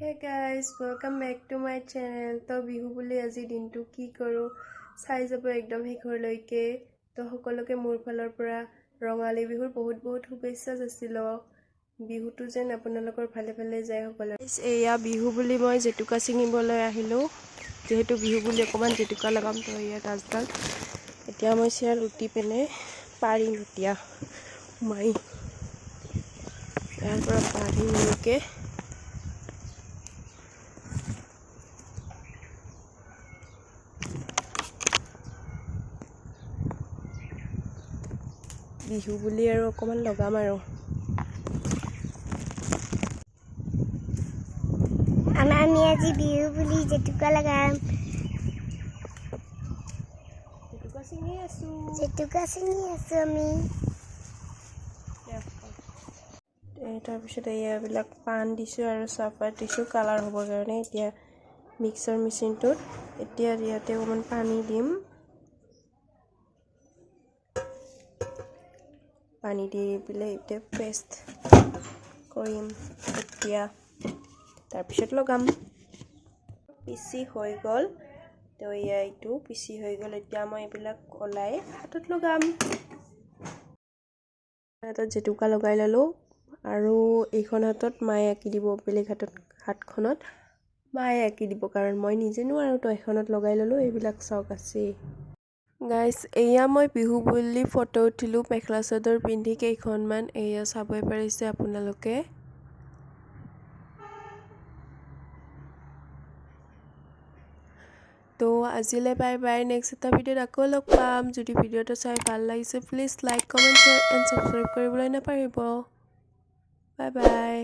Hey guys, welcome back to my channel. তো বিহু বুলি আজি দিনটো কি কৰো চাই যাব একদম হেখৰলৈকে। তো সকলোকে মোৰ ফালৰ পৰা ৰঙালী বিহুৰ বহুত শুভেচ্ছা যাচিলো। বিহুটো যেন আপোনালোকৰ ভালে ভালে যায় সকলো। এয়া বিহু বুলি মই জেতুকা চিঙিবলৈ আহিলো। যেহেতু বিহু বুলি অকমান জেতুকা লগাম তো এয়া গাছডাল। এতিয়া মই চিয়া লুটি পেনে পাৰিম এতিয়া মাই ইয়াৰ পৰা পাৰিমলৈকে বিহু বুলি আৰু অকমান লগাম আৰু আমি আজি বিহু বুলি জেতুকা লগাম। জেতুকা চিঙি আছো আমি। তাৰপিছত এইবিলাক পান দিছোঁ আৰু চাহপাত দিছোঁ কালাৰ হ'বৰ কাৰণে। এতিয়া মিক্সাৰ মেচিনটোত এতিয়া ইয়াতে অকণমান পানী দিম। পানী দি পেলাই এতিয়া পেষ্ট কৰিম। এতিয়া তাৰপিছত লগাম। পিচি হৈ গ'ল তো এইটো পিচি হৈ গ'ল। এতিয়া মই এইবিলাক ওলাই হাতত লগাম। হাতত জেতুকা লগাই ল'লোঁ আৰু এইখন হাতত মায়ে আঁকি দিব, বেলেগ হাতখনত মায়ে আঁকি দিব, কাৰণ মই নিজে নোৱাৰোঁ। তো এখনত লগাই ল'লোঁ। এইবিলাক চখ আছে গাইজ। এয়া মই বিহু বুলি ফটো উঠিলোঁ মেখেলা চাদৰ পিন্ধি কেইখনমান। এয়া চাবই পাৰিছে আপোনালোকে। তো আজিলৈ বাই বাই। নেক্সট এটা ভিডিঅ'ত আকৌ লগ পাম। যদি ভিডিঅ'টো চাই ভাল লাগিছে please like comment share and subscribe কৰিবলৈ নাপাহৰিব। Bye bye.